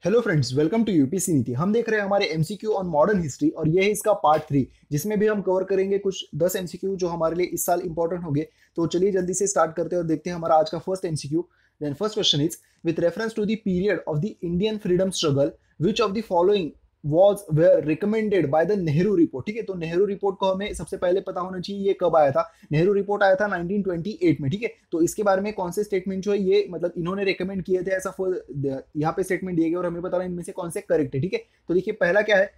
Hello friends, welcome to UPSC Niti. हम देख रहे हैं हमारे एमसीक्यू ऑन मॉडर्न हिस्ट्री और ये है इसका पार्ट 3, जिसमें भी हम कवर करेंगे कुछ 10 एमसीक्यू जो हमारे लिए इस साल इंपॉर्टेंट होंगे। तो चलिए जल्दी से स्टार्ट करते हैं और देखते हैं हमारा आज का first MCQ. Then first question is, with reference to the period of the Indian freedom struggle, which of the following was were recommended by the Nehru report. ठीक है, तो नेहरू रिपोर्ट को हमें सबसे पहले पता होना चाहिए ये कब आया था। नेहरू रिपोर्ट आया था 1928 में। ठीक है, तो इसके बारे में कौन से स्टेटमेंट जो है ये मतलब इन्होंने रेकमेंड किए थे, ऐसा यहाँ पे स्टेटमेंट दिए गए और हमें बताना इनमें से कौन से करेक्ट है। ठीक है, तो देखिए पहला क्या है,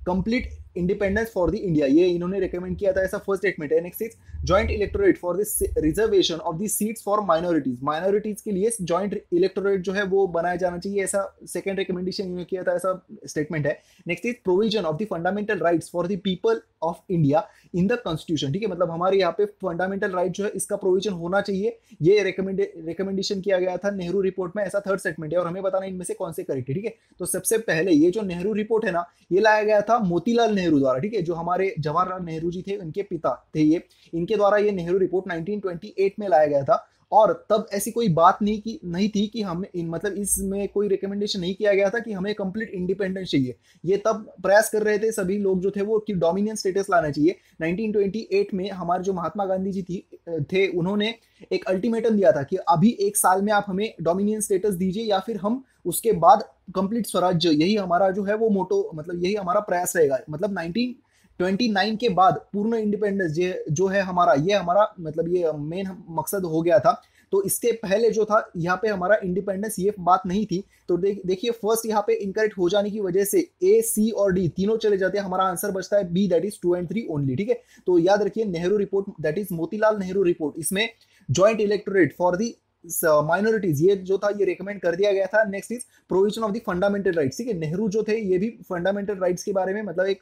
complete independence for the India, ये इन्होंने रेकमेंड किया था, ऐसा फर्स्ट स्टेटमेंट है। Next is joint electorate for this reservation of the seats for minorities, minorities के लिए जॉइंट इलेक्टोरेट जो है वो बनाया जाना चाहिए, ऐसा सेकंड रिकमेंडेशन इन्होंने किया था, ऐसा स्टेटमेंट है। Next is provision of the fundamental rights for the people of India in the constitution. ठीक है, मतलब हमारे यहाँ पे फंडामेंटल राइट जो है इसका प्रोविजन होना चाहिए, ये रिकमेंडेशन किया गया था नेहरू रिपोर्ट में, ऐसा थर्ड स्टेटमेंट है और हमें बताना इनमें से कौन से करेक्ट है। ठीक है, तो सबसे पहले ये जो नेहरू रिपोर्ट है ना, ये लाया गया था मोतीलाल नेहरू द्वारा। ठीक है, जो हमारे जवाहरलाल नेहरू जी थे उनके पिता थे ये, इनके द्वारा ये नेहरू रिपोर्ट 1928 में लाया गया था। और तब ऐसी कोई बात नहीं थी कि हमें मतलब इसमें कोई रिकमेंडेशन नहीं किया गया था कि हमें कंप्लीट इंडिपेंडेंस चाहिए। ये तब प्रयास कर रहे थे सभी लोग जो थे वो कि डोमिनियन स्टेटस लाना चाहिए। 1928 में हमारे जो महात्मा गांधी जी थे उन्होंने एक अल्टीमेटम दिया था कि अभी एक साल में आप हमें डोमिनियन स्टेटस दीजिए या फिर हम उसके बाद कंप्लीट स्वराज्य, यही हमारा जो है वो मोटो, मतलब यही हमारा प्रयास रहेगा। मतलब 1929 के बाद पूर्ण इंडिपेंडेंस जो है हमारा, ये हमारा मतलब ये मेन मकसद हो गया था। तो इसके पहले जो था यहाँ पे हमारा इंडिपेंडेंस ये बात नहीं थी। तो देखिए फर्स्ट यहाँ पे इनकरेक्ट हो जाने की वजह से ए, सी और डी तीनों चले जाते हैं, हमारा आंसर बचता है B, that is 2 and 3 only. ठीक है, तो याद रखिए Nehru report, that is Motilal Nehru report, इसमें joint electorate for the minorities ये जो था ये रेकमेंड कर दिया गया था। Next is provision of the fundamental rights. ठीक है, नेहरू जो थे ये भी फंडामेंटल राइट्स के बारे में मतलब एक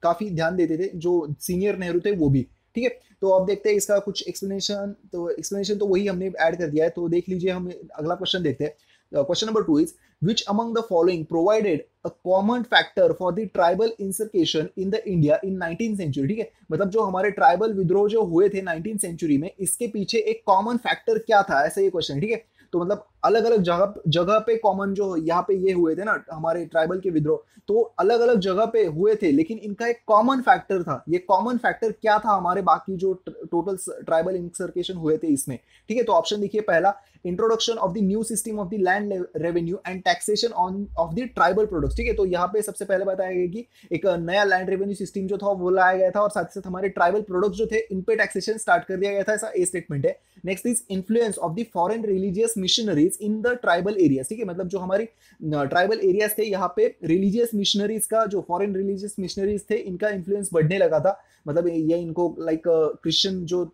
काफी ध्यान देते थे, जो सीनियर नेहरू थे वो भी। ठीक है, तो अब देखते हैं इसका कुछ एक्सप्लेनेशन। तो एक्सप्लेनेशन तो वही हमने ऐड कर दिया है, तो देख लीजिए। हम अगला क्वेश्चन देखते हैं। Question number 2 is, which among the following provided a common factor for the tribal insurrection in the India in 19th century। ठीक है, मतलब जो हमारे ट्राइबल विद्रोह जो हुए थे 19th सेंचुरी में, इसके पीछे एक कॉमन फैक्टर क्या था, ऐसा ये क्वेश्चन है। ठीक है, तो मतलब अलग अलग जगह जगह पे कॉमन जो यहाँ पे ये हुए थे ना हमारे ट्राइबल के विद्रोह, तो अलग अलग जगह पे हुए थे, लेकिन इनका एक कॉमन फैक्टर था। ये कॉमन फैक्टर क्या था हमारे बाकी जो टोटल ट्राइबल इंसर्केशन हुए थे इसमें। ठीक है, तो ऑप्शन देखिए पहला, introduction of the new system of the land revenue and taxation on off the tribal products. ठीक है, तो यहाँ पे सबसे पहले बताया गया कि एक नया लैंड रेवेन्यू सिस्टम जो था वो लाया गया था और साथ ही साथ हमारे ट्राइबल प्रोडक्ट्स जो थे इन पे टैक्सेशन स्टार्ट कर दिया गया था, ऐसा ए स्टेटमेंट है। Next is influence of the foreign religious missionaries in the tribal areas. ठीक है, मतलब जो हमारी ट्राइबल एरियाज थे यहाँ पे रिलीजियस मिशनरीज का, जो फॉरेन रिलीजियस मिशनरीज थे इनका इन्फ्लुएंस बढ़ने लगा था। मतलब ये इनको लाइक क्रिश्चियन जो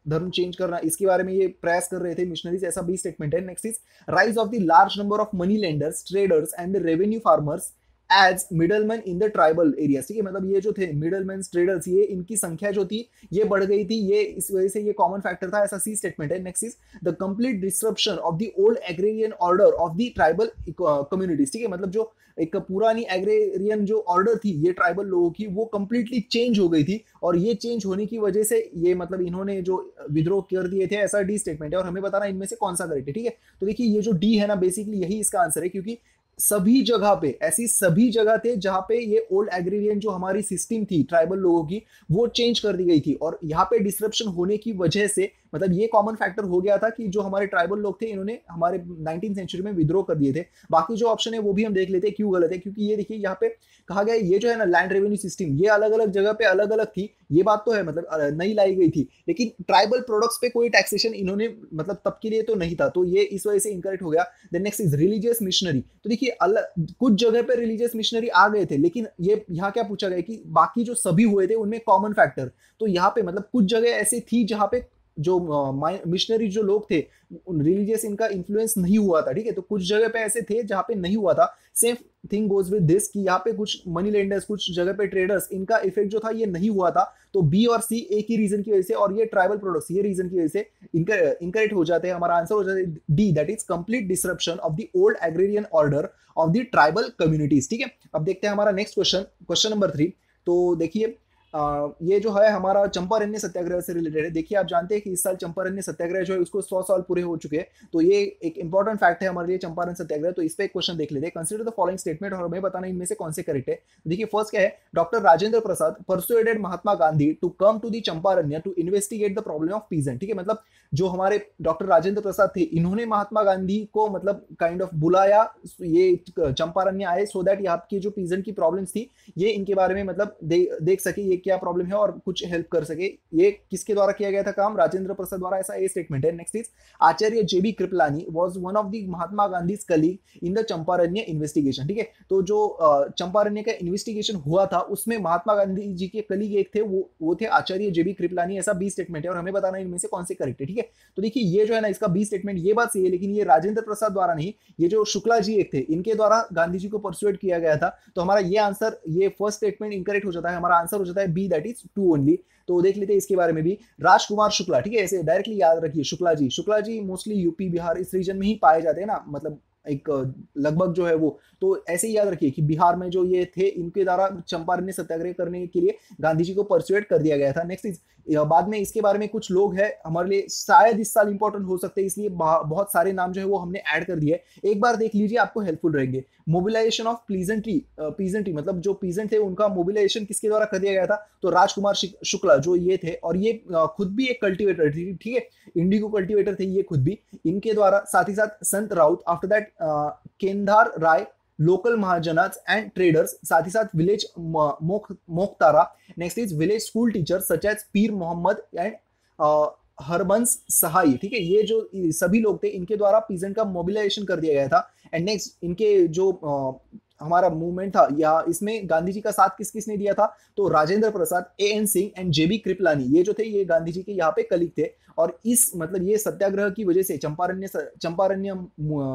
धर्म चेंज करना, इसके बारे में ये प्रयास कर रहे थे मिशनरीज, ऐसा भी स्टेटमेंट है। Next is rise of the large number of money lenders, traders and revenue farmers as middleman in the tribal areas. ठीक है, मतलब ये जो थे मिडलमैन ट्रेडर्स, ये इनकी संख्या जो थी ये बढ़ गई थी, ये इस वजह से ये कॉमन फैक्टर था, ऐसा सी स्टेटमेंट है। Next is the complete disruption of the old agrarian order of the tribal communities. ठीक है, मतलब जो एक पुरानी एग्रेरियन जो ऑर्डर थी ये ट्राइबल लोगों की, वो कंप्लीटली चेंज हो गई थी और ये चेंज होने की वजह से ये मतलब इन्होंने जो विद्रोह कर दिए थे, ऐसा डी स्टेटमेंट है और हमें बताना इनमें से कौन सा करेक्ट है। ठीक है, तो देखिए ये जो डी है ना, बेसिकली यही इसका आंसर है, क्योंकि सभी जगह पे ऐसी सभी जगह थे जहां पे ये ओल्ड एग्रीरियन जो हमारी सिस्टम थी ट्राइबल लोगों की, वो चेंज कर दी गई थी और यहाँ पे डिसरप्शन होने की वजह से मतलब ये कॉमन फैक्टर हो गया था कि जो हमारे ट्राइबल लोग थे इन्होंने हमारे 19th सेंचुरी में विद्रोह कर दिए थे। बाकी जो ऑप्शन है वो भी हम देख लेते हैं क्यों गलत है, क्योंकि ये देखिए यहाँ पे कहा गया ये जो है ना लैंड रेवेन्यू सिस्टम, ये अलग अलग जगह पे अलग अलग थी, ये बात तो है, मतलब नहीं लाई गई थी, लेकिन ट्राइबल प्रोडक्ट्स पे कोई टैक्सेशन इन्होंने मतलब तब के लिए तो नहीं था, तो ये इस वजह से इनकरेक्ट हो गया। Then next is religious missionary. तो देखिए अलग कुछ जगह पे रिलीजियस मिशनरी आ गए थे, लेकिन ये यहाँ क्या पूछा गया कि बाकी जो सभी हुए थे उनमें कॉमन फैक्टर, तो यहाँ पे मतलब कुछ जगह ऐसी थी जहाँ पे जो मिशनरी जो लोग थे रिलीजियस इनका इन्फ्लुएंस नहीं हुआ था। ठीक है, तो कुछ जगह पे ऐसे थे जहाँ पे नहीं हुआ था। Same thing goes with this कि यहाँ पे कुछ मनी लेंडर्स, कुछ जगह पे ट्रेडर्स, इनका इफेक्ट जो था ये नहीं हुआ था। तो बी और सी एक ही रीजन की वजह से और ये ट्राइबल प्रोडक्ट्स ये रीजन की वजह से इनकरेक्ट हो जाते हैं। हमारा आंसर हो जाता है D, that is complete disruption of the old agrarian order of the tribal communities. ठीक है, अब देखते हैं हमारा नेक्स्ट क्वेश्चन, क्वेश्चन नंबर 3। तो देखिए ये जो है हमारा चंपारण्य सत्याग्रह से रिलेटेड है। देखिए आप जानते हैं कि इस साल चंपारण्य सत्याग्रह जो है उसको 100 साल पूरे हो चुके हैं, तो ये एक इंपॉर्टेंट फैक्ट है हमारे लिए चंपारण सत्याग्रह। तो इस पे एक क्वेश्चन देख लेते हैं। कंसीडर द फॉलोइंग स्टेटमेंट और हमें बताना इनमें से कौन से करेक्ट है। देखिए फर्स्ट क्या है, doctor Rajendra Prasad persuaded Mahatma Gandhi to come to the Champaran to investigate the problem of peasant. ठीक है, मतलब जो हमारे डॉक्टर राजेंद्र प्रसाद थे इन्होंने महात्मा गांधी को मतलब काइंड ऑफ बुलाया, ये चंपारण्य आए सो दैट यहाँ की जो पीजेंट की प्रॉब्लम्स थी ये इनके बारे में मतलब देख सके ये क्या प्रॉब्लम है और कुछ हेल्प कर सके। ये किसके द्वारा किया गया था काम, राजेंद्र प्रसाद द्वारा, ऐसा ये स्टेटमेंट है। Next is Acharya J B Kripalani was one of the Mahatma Gandhi colleague in the Champaran investigation. ठीक है, तो जो चंपारण्य का इन्वेस्टिगेशन हुआ था उसमें महात्मा गांधी जी के कलीग एक थे, वो थे आचार्य जेबी कृपलानी। ऐसा बी स्टेटमेंट है और हमें बताना इनमें से कौन से करेक्ट है। ठीक है, तो देखिए ये जो है ना इसका बी स्टेटमेंट ये बात सही है, लेकिन ये राजेंद्र प्रसाद द्वारा नहीं, ये जो शुक्ला जी एक थे इनके द्वारा गांधी जी को परसुएट किया गया था। तो हमारा ये आंसर, ये फर्स्ट स्टेटमेंट इनकरेक्ट हो जाता है, हमारा आंसर हो जाता है बी, दैट इज 2 ओनली। तो देख लेते हैं इसके बारे में भी। राजकुमार शुक्ला, ठीक है, ऐसे डायरेक्टली याद रखिए शुक्ला जी मोस्टली यूपी बिहार इस रीजन में ही पाए जाते हैं ना, मतलब एक लगभग जो है वो, तो ऐसे ही याद रखिए कि बिहार में जो ये थे इनके द्वारा चंपारण्य सत्याग्रह करने के लिए गांधी जी को परसुएट कर दिया गया था। नेक्स्ट इज बाद में इसके बारे में कुछ लोग हैं हमारे लिए शायद इस साल इंपॉर्टेंट हो सकते हैं, इसलिए बहुत सारे नाम जो है वो हमने ऐड कर दिए। एक बार देख लीजिए आपको हेल्पफुल रहेंगे। मोबिलाइजेशन ऑफ पीजेंट्री मतलब जो पीजेंट थे उनका मोबिलाइजेशन किसके द्वारा कर दिया गया था, तो राजकुमार शुक्ला जो ये थे, और ये खुद भी एक कल्टिवेटर थी। ठीक है, इंडिगो कल्टिवेटर थे ये खुद भी, इनके द्वारा। साथ ही साथ Sant Raut, after that Kedar Rai, local mahajans and traders, साथ ही साथ विलेज मोखतारा। Next is village school teacher such as Pir Mohammad and Harbans सहाई। ठीक है, ये जो सभी लोग थे इनके द्वारा पीजेंट का मोबिलाइजेशन कर दिया गया था। एंड नेक्स्ट इनके जो हमारा मूवमेंट था या इसमें गांधी जी का साथ किस किसने दिया था, तो राजेंद्र प्रसाद, एएन सिंह एंड जेबी कृपलानी, ये जो थे ये गांधी जी के यहाँ पे कलीग थे। और इस मतलब ये सत्याग्रह की वजह से चंपारण्य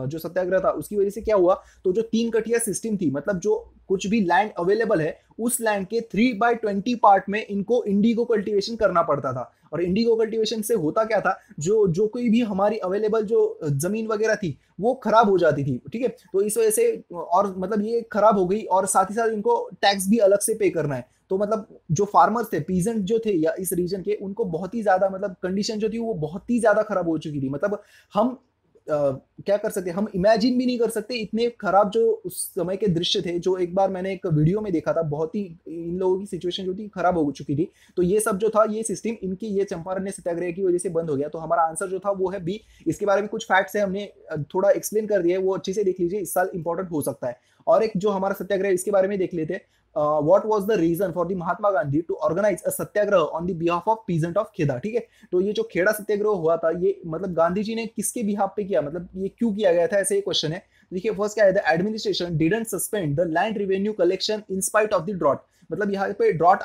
जो सत्याग्रह था उसकी वजह से क्या हुआ, तो जो 3 कटिया सिस्टम थी, मतलब जो कुछ भी लैंड अवेलेबल है उस लैंड के 3/20 पार्ट में इनको इंडिगो कल्टीवेशन करना पड़ता था। और इंडिगो कल्टीवेशन से होता क्या था, जो कोई भी हमारी अवेलेबल जो जमीन वगैरह थी वो खराब हो जाती थी। ठीक है, तो इस वजह से और मतलब ये खराब हो गई, और साथ ही साथ इनको टैक्स भी अलग से पे करना है। तो मतलब जो फार्मर्स थे, पीजेंट जो थे या इस रीजन के, उनको बहुत ही ज्यादा मतलब कंडीशन जो थी वो बहुत ही ज्यादा खराब हो चुकी थी। मतलब हम क्या कर सकते, हम इमेजिन भी नहीं कर सकते इतने खराब जो उस समय के दृश्य थे, जो एक बार मैंने एक वीडियो में देखा था। बहुत ही इन लोगों की सिचुएशन जो थी खराब हो चुकी थी। तो ये सब जो था ये सिस्टम इनकी ये चंपारण्य सत्याग्रह की वजह से बंद हो गया। तो हमारा आंसर जो था वो है बी। इसके बारे में कुछ फैक्ट्स है हमने थोड़ा एक्सप्लेन कर दिया है, वो अच्छे से देख लीजिए, इस साल इंपॉर्टेंट हो सकता है। और एक जो हमारा सत्याग्रह इसके बारे में देख लेते हैं। what was the reason for the Mahatma Gandhi to organize a Satyagraha on the behalf of peasant of Kheda. ठीक है, तो ये जो खेड़ा सत्याग्रह हुआ था ये मतलब गांधी जी ने किसके बिहाफ पे किया, मतलब ये क्यों किया गया था, ऐसे ये क्वेश्चन है। देखिए फर्स्ट क्या है, the administration didn't suspend the land revenue collection in spite of the drought. मतलब यहाँ पे ड्रॉट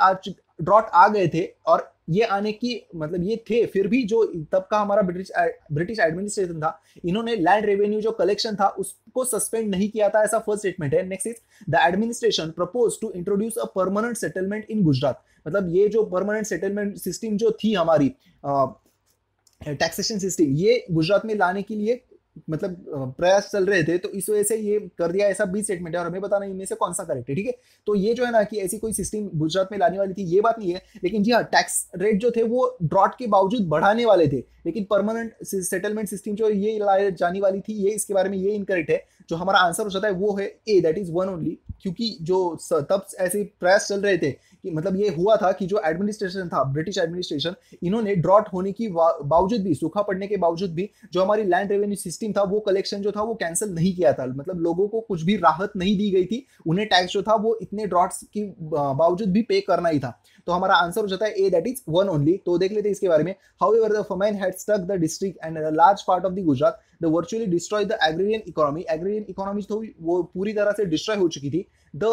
आ गए थे, और ये आने की मतलब ये थे, फिर भी जो तब का हमारा ब्रिटिश एडमिनिस्ट्रेशन था इन्होंने लैंड रेवेन्यू जो कलेक्शन था उसको सस्पेंड नहीं किया था, ऐसा फर्स्ट स्टेटमेंट है। Next is the administration propose to introduce a permanent settlement in Gujarat. मतलब ये जो परमानेंट सेटलमेंट सिस्टम जो थी हमारी टैक्सेशन सिस्टम, ये गुजरात में लाने के लिए मतलब प्रयास चल रहे थे। तो इस वजह से ये कर दिया, ऐसा बी स्टेटमेंट है, और हमें बताना इनमें से कौन सा करेक्ट है। ठीक है, तो ये जो है ना कि ऐसी कोई सिस्टम गुजरात में लाने वाली थी ये बात नहीं है, लेकिन जी हाँ टैक्स रेट जो थे वो ड्रॉट के बावजूद बढ़ाने वाले थे, लेकिन परमानेंट सेटलमेंट सिस्टम जो ये लाई जाने वाली थी ये इसके बारे में ये इनकरेक्ट है। जो हमारा आंसर हो जाता है वो है ए, दैट इज 1 ओनली, क्योंकि जो तब ऐसे प्रयास चल रहे थे कि मतलब ये हुआ था कि जो एडमिनिस्ट्रेशन था ब्रिटिश एडमिनिस्ट्रेशन, इन्होंने ड्रॉट होने की बावजूद भी, सूखा पड़ने के बावजूद भी जो हमारी लैंड रेवेन्यू सिस्टम था वो कलेक्शन जो था वो कैंसिल नहीं किया था। मतलब लोगों को कुछ भी राहत नहीं दी गई थी, उन्हें टैक्स जो था वो इतने ड्रॉट्स की बावजूद भी पे करना ही था। तो हमारा आंसर हो जाता है ए, दैट इज 1 ओनली। तो देख लेते हैं इसके बारे में। However the famine had struck the district and a large part of the Gujarat, the virtually destroyed the agrarian economy। agrarian economy तो वो पूरी तरह से डिस्ट्रॉय हो चुकी थी। The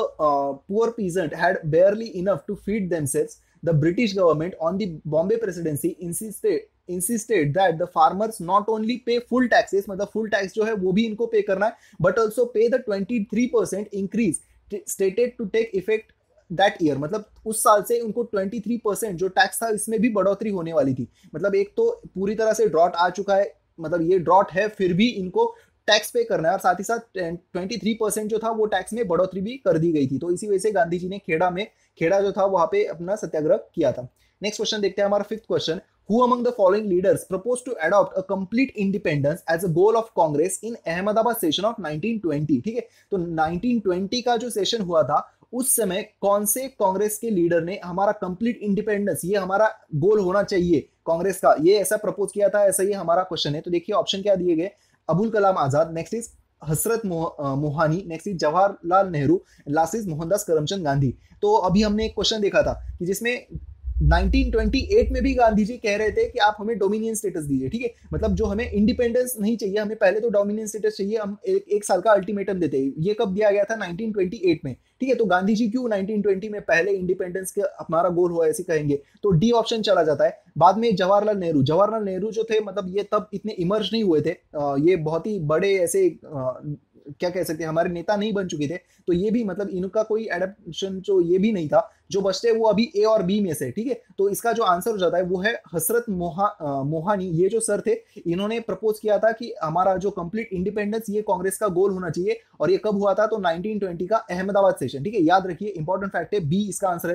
poor peasant had barely enough to feed themselves। The British government on the Bombay presidency insisted that the farmers not only pay full taxes, मतलब full tax जो है वो भी इनको पे करना है, but also pay the 23% increase stated to take effect that year. मतलब उस साल से उनको 23% जो टैक्स था इसमें भी बढ़ोतरी होने वाली थी। मतलब एक तो पूरी तरह से ड्रॉट आ चुका है, मतलब ये ड्रॉट है फिर भी इनको टैक्स पे करना है और साथ ही साथ 23% जो था वो टैक्स में बढ़ोतरी भी कर दी गई थी। तो इसी वजह से गांधी जी ने खेड़ा जो था वहां पे अपना सत्याग्रह किया था। नेक्स्ट क्वेश्चन देखते हैं हमारा fifth question. Who among the following leaders proposed to adopt a complete independence as a goal of Congress in Ahmedabad session of 1920? ठीक है, तो 1920 का जो सेशन हुआ था उस समय कौन से कांग्रेस के लीडर ने हमारा कंप्लीट इंडिपेंडेंस, ये हमारा गोल होना चाहिए कांग्रेस का, ये ऐसा प्रपोज किया था? ऐसा ही हमारा क्वेश्चन है। तो देखिए ऑप्शन क्या दिए गए। Abul Kalam Azad, next is Hasrat Mohani, next is Jawaharlal Nehru, last is Mohandas Karamchand Gandhi. तो अभी हमने एक क्वेश्चन देखा था कि जिसमें 1928 में भी गांधी जी कह रहे थे कि आप हमें डोमिनियन स्टेटस दीजिए। ठीक है, मतलब जो हमें इंडिपेंडेंस नहीं चाहिए, हमें पहले तो डोमिनियन स्टेटस चाहिए, हम एक साल का अल्टीमेटम देते हैं। ये कब दिया गया था? 1928 में। ठीक है, तो गांधी जी क्यों 1920 में पहले इंडिपेंडेंस के हमारा गोल हुआ ऐसे कहेंगे? तो डी ऑप्शन चला जाता है। बाद में जवाहरलाल नेहरू जो थे, मतलब ये तब इतने इमर्ज नहीं हुए थे, ये बहुत ही बड़े ऐसे क्या कह सकते हैं, हमारे नेता नहीं बन चुके थे। तो ये भी मतलब इनका कोई एडेप्टेशन जो ये भी नहीं था। जो बचते वो अभी ए और बी में से। ठीक है, तो इसका जो आंसर हो जाता है वो है हसरत मोहानी। ये जो सर थे, इन्होंने प्रपोज किया था कि हमारा जो कंप्लीट इंडिपेंडेंस ये कांग्रेस का गोल होना चाहिए। और ये कब हुआ था? तो 1920 का अहमदाबाद सेशन। ठीक है, याद रखिए, इंपॉर्टेंट फैक्ट है, बी इसका आंसर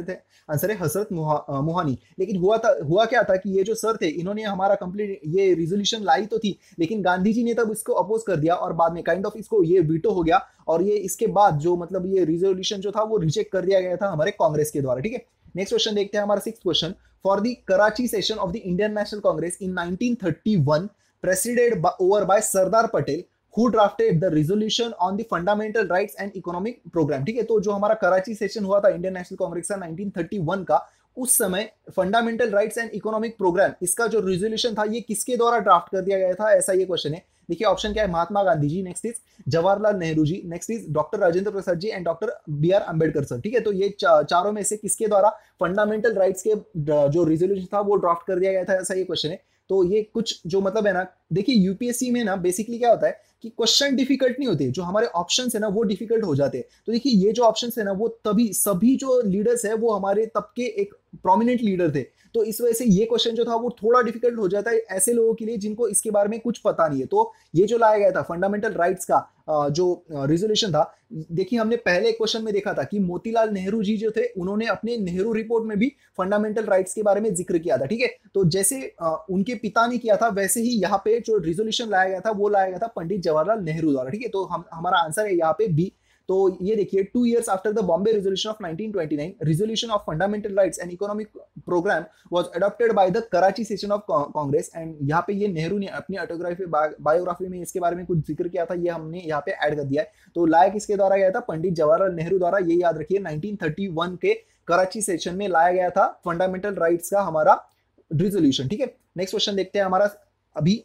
है हसरत मोहानी। लेकिन हुआ क्या था कि ये जो सर थे, इन्होंने हमारा कंप्लीट ये रिजोल्यूशन लाई तो थी, लेकिन गांधी जी ने तब इसको अपोज कर दिया और बाद में काइंड ऑफ इसको ये वीटो हो गया। और ये इसके बाद जो मतलब ये रिजोल्यूशन जो था वो रिजेक्ट कर दिया गया था हमारे कांग्रेस के द्वारा। ठीक है, नेक्स्ट क्वेश्चन देखते हैं हमारा sixth question. For the Karachi session of the Indian National Congress in 1931 presided over by Sardar Patel, who drafted the resolution on the fundamental rights and economic programme. ठीक है, तो जो हमारा कराची सेशन हुआ था इंडियन नेशनल कांग्रेस का 1931 का, उस समय fundamental rights and economic programme, इसका जो रिजोल्यूशन था ये किसके द्वारा ड्राफ्ट कर दिया गया था? ऐसा ये क्वेश्चन है। देखिए ऑप्शन क्या है। Mahatma Gandhi ji, next is Jawaharlal Nehru ji, next is doctor Rajendra Prasad ji and doctor B R Ambedkar sir. ठीक है, तो ये चारों में से किसके द्वारा फंडामेंटल राइट्स के जो रिजोल्यूशन था वो ड्राफ्ट कर दिया गया था? ऐसा ये क्वेश्चन है। तो ये कुछ जो मतलब है ना, देखिए यूपीएससी में ना बेसिकली क्या होता है कि क्वेश्चन डिफिकल्ट नहीं होते, जो हमारे ऑप्शंस है ना वो डिफिकल्ट हो जाते हैं। तो देखिए ये जो ऑप्शंस है ना वो तभी सभी जो लीडर्स है वो हमारे तब के एक प्रोमिनेंट लीडर थे। तो इस वजह से ये क्वेश्चन जो था वो थोड़ा डिफिकल्ट हो जाता है ऐसे लोगों के लिए जिनको इसके बारे में कुछ पता नहीं है। तो ये जो लाया गया था फंडामेंटल राइट्स का जो रिजोल्यूशन था, देखिए हमने पहले क्वेश्चन में देखा था कि मोतीलाल नेहरू जी जो थे उन्होंने अपने नेहरू रिपोर्ट में भी फंडामेंटल राइट्स के बारे में जिक्र किया था। ठीक है, तो जैसे उनके पिता ने किया था वैसे ही यहाँ पे जो रिजोल्यूशन लाया गया था वो लाया गया था पंडित जवाहरलाल नेहरू द्वारा। ठीक है, तो हमारा आंसर है यहाँ पे बी। तो ये देखिए 2 years after the Bombay resolution of 1929, resolution of fundamental rights and economic programme was adopted by the Karachi session of Congress. And यहाँ पे ये नेहरू ने अपनी ऑटोग्राफी बायोग्राफी में इसके बारे में कुछ जिक्र किया था, ये हमने यहाँ पे ऐड कर दिया है। तो लाया किसके द्वारा गया था? पंडित जवाहरलाल नेहरू द्वारा। ये याद रखिए 1931 के कराची सेशन में लाया गया था फंडामेंटल राइट्स का हमारा रिजोल्यूशन। ठीक है, नेक्स्ट क्वेश्चन देखते हैं हमारा अभी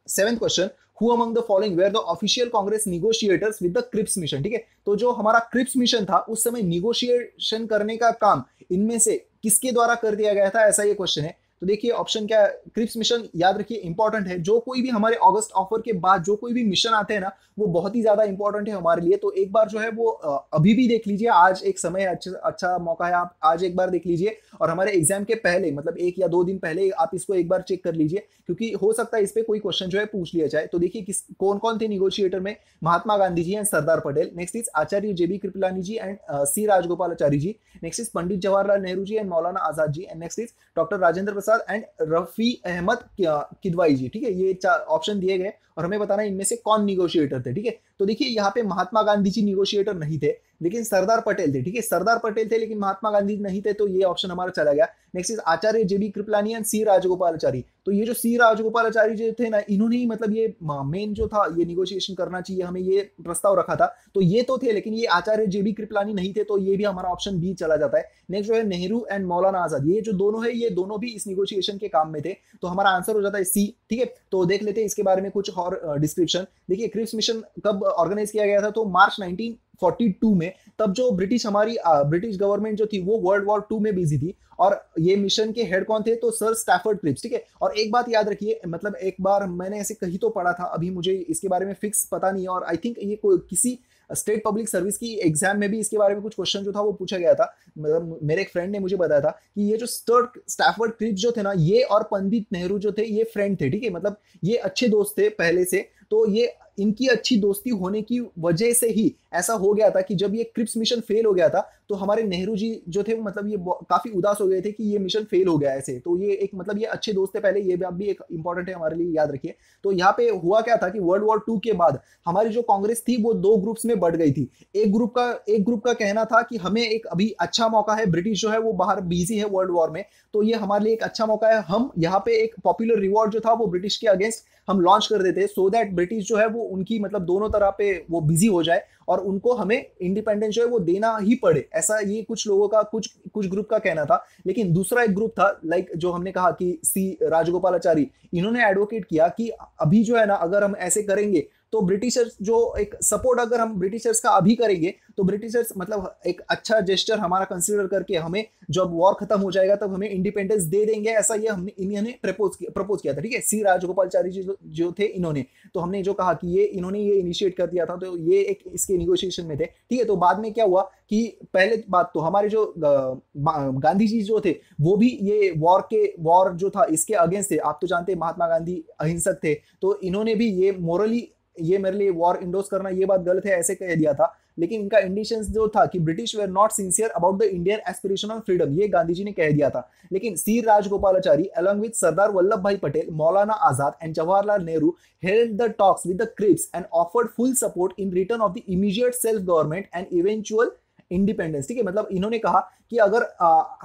7th question. Who among the following were the official Congress negotiators with the Cripps mission? ठीक है, तो जो हमारा क्रिप्स मिशन था उस समय निगोशिएशन करने का काम इनमें से किसके द्वारा कर दिया गया था? ऐसा ये क्वेश्चन है। तो देखिए ऑप्शन क्या है। क्रिप्स मिशन याद रखिए इंपॉर्टेंट है। जो कोई भी हमारे अगस्त ऑफर के बाद जो कोई भी मिशन आते हैं ना वो बहुत ही ज्यादा इंपॉर्टेंट है हमारे लिए। तो एक बार जो है वो अभी भी देख लीजिए, आज एक समय अच्छा मौका है, आप आज एक बार देख लीजिए और हमारे एग्जाम के पहले मतलब 1 या 2 दिन पहले आप इसको एक बार चेक कर लीजिए, क्योंकि हो सकता है इस पे कोई क्वेश्चन जो है पूछ लिया जाए। तो देखिए कौन कौन थे निगोशिएटर में। Mahatma Gandhi ji and Sardar Patel, next is Acharya J B Kripalani ji and C Rajagopalachari ji, next is Pandit Jawaharlal Nehru ji and Maulana Azad ji, and next is doctor Rajendra Prasad and Rafi Ahmed Kidwai ji. ठीक है, ये ऑप्शन दिए गए और हमें बताना है इनमें से कौन निगोशिएटर थे। ठीक है, तो देखिए यहाँ पे महात्मा गांधी जी निगोशिएटर नहीं थे लेकिन सरदार पटेल थे। ठीक है, सरदार पटेल थे लेकिन महात्मा गांधी नहीं थे, तो ये ऑप्शन हमारा चला गया। Next is Acharya J B Kripalani and C Rajagopalachari. तो ये जो सी राजगोपालाचारी जो थे ना, इन्होंने ही मतलब ये मेन जो था ये निगोशिएशन करना चाहिए, हमें ये प्रस्ताव रखा था। तो ये तो थे लेकिन ये आचार्य जेबी कृपलानी नहीं थे, तो ये भी हमारा ऑप्शन बी चला जाता है। नेक्स्ट जो है नेहरू एंड मौलाना आजाद, ये जो दोनों है ये दोनों भी इस निगोशिएशन के काम में थे, तो हमारा आंसर हो जाता है सी। ठीक है, तो देख लेते हैं इसके बारे में कुछ और डिस्क्रिप्शन। देखिए क्रिप्स मिशन कब ऑर्गेनाइज किया गया था? तो मार्च 1942 में। तब जो ब्रिटिश गवर्नमेंट जो थी वो वर्ल्ड वॉर 2 में बिजी थी और ये मिशन के हेड कौन थे? तो सर स्टैफर्ड क्रिप्स। ठीक है, और एक बात याद रखिए, मतलब एक बार मैंने ऐसे कहीं तो पढ़ा था, अभी मुझे इसके बारे में फिक्स पता नहीं है, और आई थिंक ये किसी स्टेट पब्लिक सर्विस की एग्जाम में भी इसके बारे में कुछ क्वेश्चन जो था वो पूछा गया था। मतलब मेरे एक फ्रेंड ने मुझे बताया था कि ये जो स्टैफर्ड क्रिप्स जो थे ना, ये और पंडित नेहरू जो थे ये फ्रेंड थे। ठीक है, मतलब ये अच्छे दोस्त थे पहले से। तो ये इनकी अच्छी दोस्ती होने की वजह से ही ऐसा हो गया था कि जब ये क्रिप्स मिशन फेल हो गया था तो हमारे नेहरू जी जो थे मतलब ये काफी उदास हो गए थे कि ये मिशन फेल हो गया ऐसे। तो ये एक मतलब ये अच्छे दोस्त थे पहले, ये बात भी एक इंपॉर्टेंट है हमारे लिए, याद रखिए। तो यहाँ पे हुआ क्या था कि वर्ल्ड वॉर टू के बाद हमारी जो कांग्रेस थी वो दो ग्रुप्स में बढ़ गई थी। एक ग्रुप का कहना था कि हमें एक अभी अच्छा मौका है, ब्रिटिश जो है वो बाहर बिजी है वर्ल्ड वॉर में, तो ये हमारे लिए एक अच्छा मौका है, हम यहाँ पे एक पॉपुलर रिवॉर्ड जो था वो ब्रिटिश के अगेंस्ट हम लॉन्च कर देते सो दैट ब्रिटिश जो है वो उनकी मतलब दोनों तरह पे वो बिजी हो जाए और उनको हमें इंडिपेंडेंस जो है वो देना ही पड़े, ऐसा ये कुछ लोगों का कुछ कुछ ग्रुप का कहना था। लेकिन दूसरा एक ग्रुप था लाइक जो हमने कहा कि सी राजगोपालाचारी, इन्होंने एडवोकेट किया कि अभी जो है ना अगर हम ऐसे करेंगे तो ब्रिटिशर्स जो एक सपोर्ट अगर हम ब्रिटिशर्स का अभी करेंगे तो ब्रिटिशर्स मतलब एक अच्छा जेस्चर हमारा कंसीडर करके हमें जब वॉर खत्म हो जाएगा तब हमें इंडिपेंडेंस दे देंगे, ऐसा ये हमने इन्होंने प्रपोज किया था। ठीक है, सी राजगोपालचारी जी जो थे इन्होंने, तो हमने जो कहा कि ये इन्होंने ये इनिशिएट कर दिया था, तो ये एक इसके निगोशिएशन में थे। ठीक है, तो बाद में क्या हुआ कि पहले बात तो हमारे जो गांधी जी जो थे वो भी ये वॉर जो था इसके अगेंस्ट थे। आप तो जानते हैं महात्मा गांधी अहिंसक थे, तो इन्होंने भी ये मोरली ये मेरे लिए वॉर इंडोर्स करना ये बात गलत है ऐसे कह दिया था। लेकिन इनका इंडिशंस जो था कि British were not sincere about the Indian aspiration of freedom, ये गांधी जी ने कह दिया था। लेकिन C Rajagopalachari along with Sardar Vallabh bhai Patel, Maulana Azad and Jawaharlal Nehru held the talks with the Crips and offered full support in return of the immediate self government and eventual independence. ठीक है, मतलब इन्होंने कहा कि अगर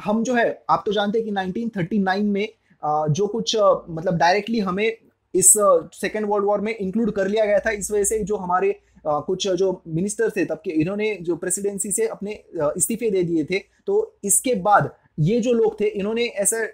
हम जो है, आप तो जानते हैं कि 1939 में जो कुछ मतलब डायरेक्टली हमें इस सेकेंड वर्ल्ड वॉर में इंक्लूड कर लिया गया था, इस वजह से जो हमारे कुछ जो मिनिस्टर थे तब के, इन्होंने जो प्रेसिडेंसी से अपने इस्तीफे दे दिए थे। तो इसके बाद ये जो लोग थे इन्होंने ऐसा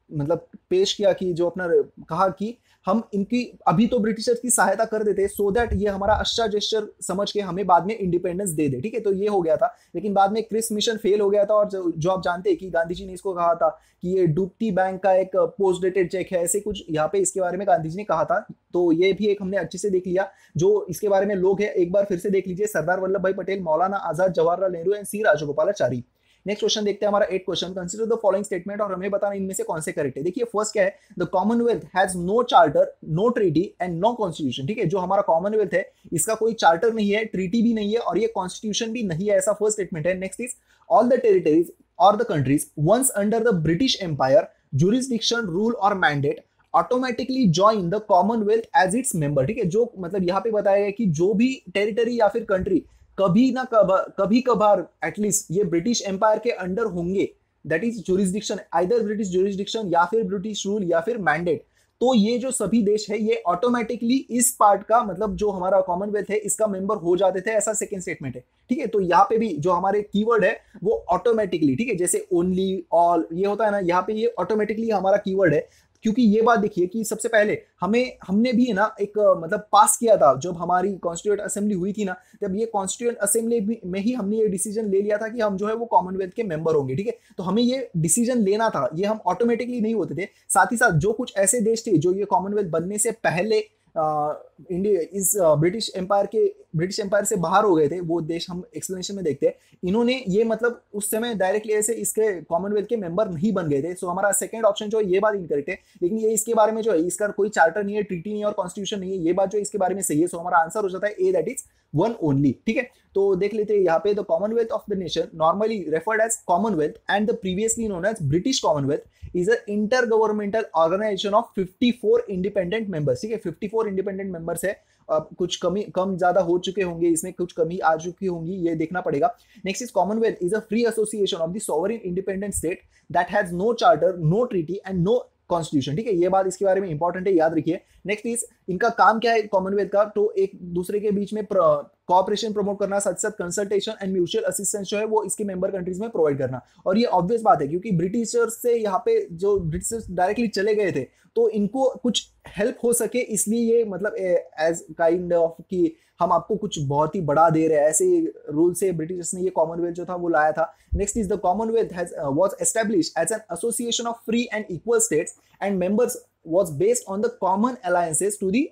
मतलब पेश किया कि जो अपना कहा कि हम इनकी अभी तो ब्रिटिशर्स की सहायता कर देते सो दैट ये हमारा अच्छा जेस्चर समझ के हमें बाद में इंडिपेंडेंस दे दे। ठीक है, तो ये हो गया था। लेकिन बाद में क्रिस मिशन फेल हो गया था और जो आप जानते हैं कि गांधी जी ने इसको कहा था कि ये डूबती बैंक का एक पोस्ट डेटेड चेक है, ऐसे कुछ यहाँ पे इसके बारे में गांधी जी ने कहा था। तो ये भी एक हमने अच्छे से देख लिया। जो इसके बारे में लोग हैं एक बार फिर से देख लीजिए, सरदार Vallabh bhai Patel, Maulana Azad, Jawaharlal Nehru and C Rajagopalachari. Next question देखते हैं हमारा 8 question, consider the following statement और हमें बताना इनमें से कौन से करेक्ट है। देखिए फर्स्ट क्या है, the Commonwealth has no charter, no treaty and no constitution. ठीक है, जो हमारा कॉमनवेल्थ है इसका कोई चार्टर नहीं है, ट्रीटी भी नहीं है और ये कॉन्स्टिट्यूशन भी नहीं है, ऐसा फर्स्ट स्टेटमेंट है। Next is all the territories or the countries once under the British empire jurisdiction rule or mandate automatically join the Commonwealth as its member. ठीक है, जो मतलब यहाँ पे बताया गया कि जो भी टेरिटरी या फिर कंट्री कभी कभार एटलीस्ट ये ब्रिटिश एम्पायर के अंडर होंगे, that is jurisdiction, either British jurisdiction या फिर ब्रिटिश रूल या फिर मैंडेट, तो ये जो सभी देश है ये ऑटोमेटिकली इस पार्ट का मतलब जो हमारा कॉमनवेल्थ है इसका मेंबर हो जाते थे, ऐसा सेकंड स्टेटमेंट है। ठीक है, तो यहाँ पे भी जो हमारे कीवर्ड है वो ऑटोमेटिकली, ठीक है, जैसे ओनली, ऑल ये होता है ना, यहाँ पे ये ऑटोमेटिकली हमारा कीवर्ड है। क्योंकि ये बात देखिए कि सबसे पहले हमने भी ना एक मतलब पास किया था जब हमारी कॉन्स्टिट्यूएंट असेंबली हुई थी ना, जब ये कॉन्स्टिट्यूएंट असेंबली में ही हमने ये डिसीजन ले लिया था कि हम जो है वो कॉमनवेल्थ के मेंबर होंगे। ठीक है, तो हमें ये डिसीजन लेना था, ये हम ऑटोमेटिकली नहीं होते थे। साथ ही साथ जो कुछ ऐसे देश थे जो ये कॉमनवेल्थ बनने से पहले इंडिया इस ब्रिटिश एम्पायर से बाहर हो गए थे, वो देश हम एक्सप्लेनेशन में देखते हैं। इन्होंने ये मतलब उस समय डायरेक्टली ऐसे इसके कॉमनवेल्थ के मेंबर नहीं बन गए थे। सो हमारा सेकंड ऑप्शन जो है ये बात इनकरेक्ट है। लेकिन ये इसके बारे में जो है इसका कोई चार्टर नहीं है, ट्रीटी नहीं है और कॉन्स्टिट्यूशन नहीं है, ये बात जो इसके बारे में सही है। सो हमारा आंसर हो जाता है A, that is one only. ठीक है, तो देख लेते हैं यहाँ पे, the Commonwealth of the nation normally referred as Commonwealth and the previously known as British Commonwealth is a inter governmental organisation of 54 independent members. ठीक है, 54 इंडिपेंडेंट मेंबर्स है। कुछ कम ज्यादा हो चुके होंगे, इसमें कुछ कमी आ चुकी होंगी, ये देखना पड़ेगा। Next is Commonwealth is a free association of the sovereign independent state that has no charter, no treaty and no constitution. ठीक है, ये बात इसके बारे में इंपॉर्टेंट है, याद रखिए। नेक्स्ट इज इनका काम क्या है कॉमनवेल्थ का, तो एक दूसरे के बीच में कोऑपरेशन प्रमोट करना, साथ साथ कंसल्टेशन एंड म्यूचुअल असिस्टेंस जो है वो इसके मेंबर कंट्रीज में प्रोवाइड करना। और ये ऑब्वियस बात है क्योंकि ब्रिटिशर्स से यहाँ पे जो ब्रिटिशर्स डायरेक्टली चले गए थे तो इनको कुछ हेल्प हो सके, इसलिए ये मतलब एज काइंड ऑफ कि हम आपको कुछ बहुत ही बड़ा दे रहे हैं, ऐसे रूल से ब्रिटिशर्स ने ये कॉमनवेल्थ जो था वो लाया था। Next is the Commonwealth has was established as an association of free and equal states and members was based on the common alliances to the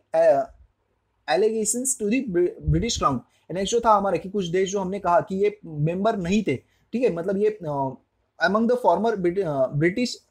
allegations to the British crown. Next जो था हमारे कि कुछ देश जो हमने कहा कि ये मेंबर नहीं थे, ठीक है, मतलब ये among the former British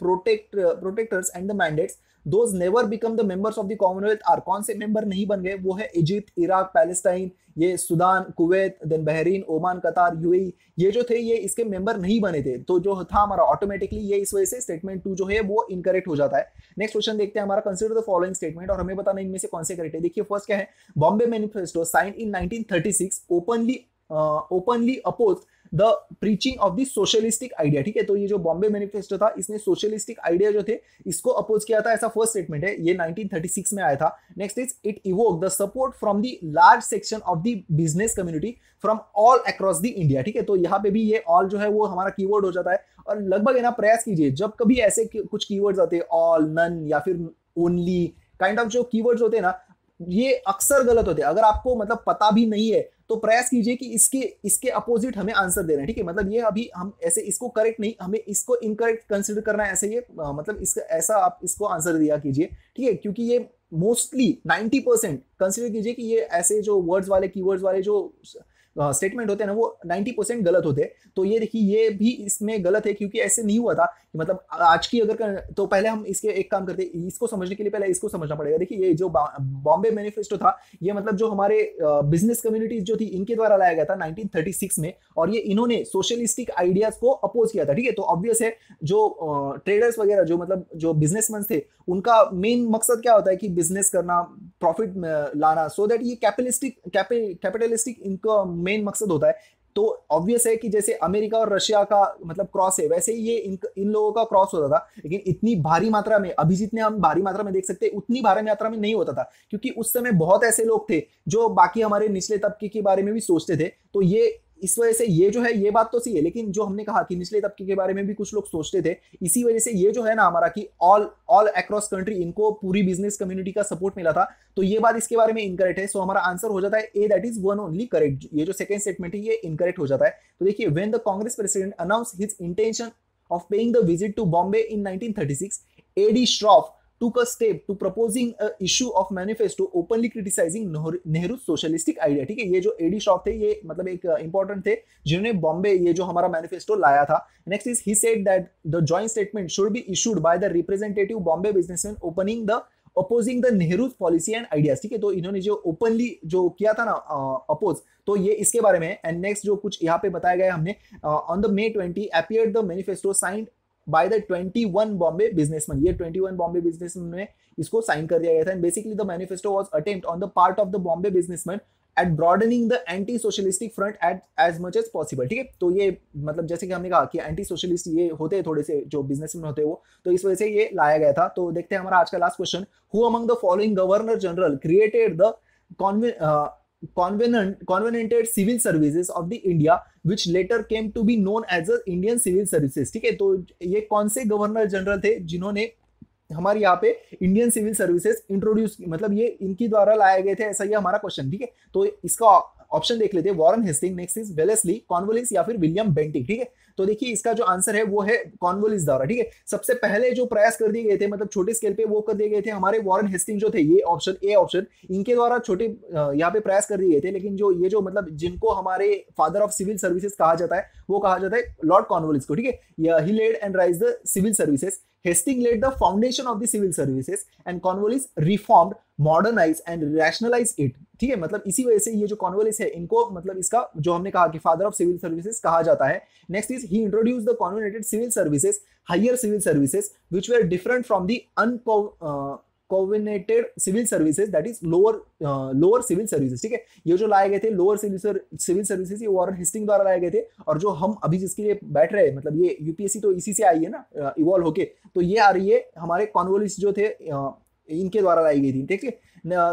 protectors and the mandates those never become the members of the Commonwealth are, कौन से मेंबर नहीं बन गए, वो है इजिप्ट, इराक, पैलेस्टाइन, ये Sudan, Kuwait, then Bahrain, Oman, Qatar, UAE, ये जो थे ये इसके मेंबर नहीं बने थे। तो जो था हमारा ऑटोमेटिकली ये इस वजह से स्टेटमेंट 2 जो है वो इनकरेक्ट हो जाता है। नेक्स्ट क्वेश्चन देखते हैं हमारा, कंसीडर द फॉलोइंग स्टेटमेंट, और हमें बताना इनमें से कौन से करेक्ट है। देखिए फर्स्ट क्या है, Bombay manifesto signed in 1936 openly oppose the preaching of the socialistic idea. ठीक है, तो ये जो बॉम्बे मैनिफेस्टो था इसने सोशलिस्टिक आइडिया जो थे इसको अपोज किया था, ऐसा फर्स्ट स्टेटमेंट है, ये 1936 में आया था। Next is it evoke the support from the large section of the business community from all across the India. ठीक है, तो यहाँ पे भी ये ऑल जो है वो हमारा कीवर्ड हो जाता है, और लगभग है ना प्रयास कीजिए जब कभी ऐसे कुछ कीवर्ड्स आते हैं, ऑल, नन या फिर ओनली काइंड ऑफ जो कीवर्ड्स होते हैं ना, ये अक्सर गलत होते हैं। अगर आपको मतलब पता भी नहीं है तो प्रयास कीजिए कि इसके अपोजिट हमें आंसर देना है। ठीक है, मतलब ये अभी हम ऐसे इसको करेक्ट नहीं, हमें इसको इनकरेक्ट कंसीडर करना है, ऐसे ये मतलब इसका ऐसा आप इसको आंसर दिया कीजिए। ठीक है, क्योंकि ये मोस्टली 90% कंसीडर कीजिए कि ये ऐसे जो वर्ड्स वाले कीवर्ड्स वाले जो स्टेटमेंट होते हैं ना वो 90% गलत होते हैं। तो ये देखिए ये भी इसमें गलत है, क्योंकि ऐसे नहीं हुआ था कि मतलब आज की अगर तो पहले हम इसके एक काम करते हैं, इसको समझने के लिए पहले इसको समझना पड़ेगा। देखिए ये जो बॉम्बे मैनिफेस्टो था ये मतलब जो हमारे बिजनेस कम्युनिटीज जो थी इनके द्वारा लाया गया था 1936 में, और ये इन्होंने सोशलिस्टिक आइडियाज को अपोज किया था। ठीक है, तो ऑब्वियस है जो ट्रेडर्स वगैरह जो मतलब जो बिजनेसमैन थे उनका मेन मकसद क्या होता है कि बिजनेस करना, प्रॉफिट लाना, सो दैट ये कैपिटलिस्टिक इनका मेन मकसद होता है। तो ऑब्वियस है कि जैसे अमेरिका और रशिया का मतलब क्रॉस है, वैसे ही ये इन लोगों का क्रॉस होता था, लेकिन इतनी भारी मात्रा में, अभी जितने हम भारी मात्रा में देख सकते हैं उतनी भारी मात्रा में नहीं होता था, क्योंकि उस समय बहुत ऐसे लोग थे जो बाकी हमारे निचले तबके के बारे में भी सोचते थे। तो ये इस वजह से ये जो है ये बात तो सही है, लेकिन जो हमने कहा कि निचले तबके के बारे में भी कुछ लोग सोचते थे, इसी वजह से ये जो है ना हमारा कि ऑल अक्रॉस कंट्री इनको पूरी बिजनेस कम्युनिटी का सपोर्ट मिला था। तो ये बात इसके बारे में इनकरेक्ट है, सो हमारा आंसर हो जाता है A, that is one only correct. ये जो सेकंड स्टेटमेंट है ये इनकरेक्ट हो जाता है। तो देखिए when the Congress president announce his intention of paying the visit to Bombay in 1936, A.D. Shroff took a step to proposing a issue of manifesto openly criticizing Nehru's socialistic idea। ठीक है, ये जो A.D. Shroff थे ये मतलब एक important थे जिन्होंने बॉम्बे ये जो हमारा मैनिफेस्टो लाया था। Next is he said that the joint statement should be issued by the representative Bombay businessman opening the opposing the Nehru policy and ideas. ठीक है, तो इन्होंने जो ओपनली जो किया था ना अपोज, तो ये इसके बारे में है। एंड नेक्स्ट जो कुछ यहाँ पे बताया गया हमने, on the May 20 appeared the manifesto signed by the 21 Bombay businessman. ये 21 बॉम्बे बिजनेसमैन ने इसको साइन कर दिया गया था। And basically the manifesto was attempt on the part of the Bombay businessman at broadening the anti socialistic front at as much as possible. ठीक है, तो ये मतलब जैसे कि हमने कहा कि एंटी सोशलिस्ट ये होते हैं थोड़े से जो बिजनेसमैन होते हैं वो, तो इस वजह से ये लाया गया था। तो देखते हैं हमारा आज का last question, who among the following governor general created the convenanted civil services of the India which later came to be known as the Indian Civil Services। ठीक है, तो ये कौन से गवर्नर जनरल थे जिन्होंने हमारे यहाँ पे इंडियन सिविल सर्विसेज इंट्रोड्यूस, मतलब ये इनकी द्वारा लाए गए थे, ऐसा ये हमारा क्वेश्चन। ठीक है, तो इसका ऑप्शन देख लेते हैं, Warren Hasting, next is Wellesley, Cornwallis या फिर विलियम बेंटिक। ठीक है, तो देखिए इसका जो आंसर है वो है कॉर्नवालिस द्वारा। ठीक है, सबसे पहले जो प्रयास कर दिए गए थे मतलब छोटे स्केल पे वो कर दिए गए थे हमारे वॉरेन हेस्टिंग जो थे, ये ऑप्शन ए ऑप्शन, इनके द्वारा छोटे यहाँ पे प्रयास कर दिए गए थे। लेकिन जो ये जो मतलब जिनको हमारे फादर ऑफ सिविल सर्विसेज कहा जाता है वो कहा जाता है लॉर्ड कॉर्नवालिस को। ठीक है, he laid and raise the civil services, Hastings laid the foundation of the civil services and Cornwallis reformed, modernized and rationalized it। ठीक है, मतलब इसी वजह से ये जो कॉर्नवालिस है इनको मतलब इसका जो हमने कहा कि फादर ऑफ सिविल सर्विसेज कहा जाता है। Next is he introduce the covenanted civil services, higher civil services which were different from the covenanted civil services, that is lower civil services। ठीक है, ये जो लाए गए थे लोअर सिविल सर्विसेज ये वॉरेन हेस्टिंग द्वारा लाए गए थे, और जो हम अभी जिसके लिए बैठ रहे हैं मतलब ये यूपीएससी तो इसी से आई है ना इवॉल्व होके, तो ये आ रही है हमारे कॉर्नवालिस जो थे इनके द्वारा लाई गई थी। ठीक है,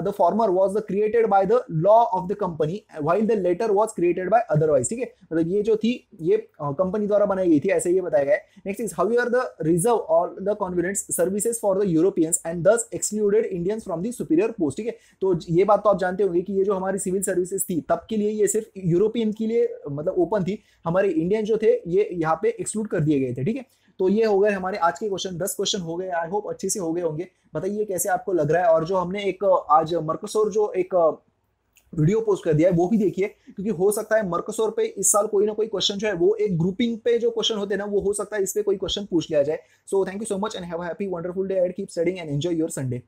the former was the created by the law of the company while the latter was created by otherwise। ठीक है, मतलब ये जो थी ये कंपनी द्वारा बनाई गई थी, ऐसे ये बताया गया है। Next is however the reserve or the convenience services for the Europeans and thus excluded Indians from the superior post। ठीक है, तो ये बात तो आप जानते होंगे कि ये जो हमारी सिविल सर्विसेज थी तब के लिए ये सिर्फ यूरोपियन के लिए मतलब ओपन थी, हमारे इंडियन जो थे ये यहाँ पे एक्सक्लूड कर दिए गए थे। ठीक है, तो ये हो गए हमारे आज के क्वेश्चन, 10 क्वेश्चन हो गए, आई होप अच्छे से हो गए होंगे। बताइए कैसे आपको लग रहा है। और जो हमने एक आज मर्कोसोर जो एक वीडियो पोस्ट कर दिया है, वो भी देखिए, क्योंकि हो सकता है मर्कसोर पे इस साल कोई ना कोई क्वेश्चन जो है वो एक ग्रुपिंग पे जो क्वेश्चन होते हैं ना, वो हो सकता है इस पे कोई क्वेश्चन पूछ लिया जाए। So thank you so much and have a happy wonderful day and keep studying and enjoy your Sunday.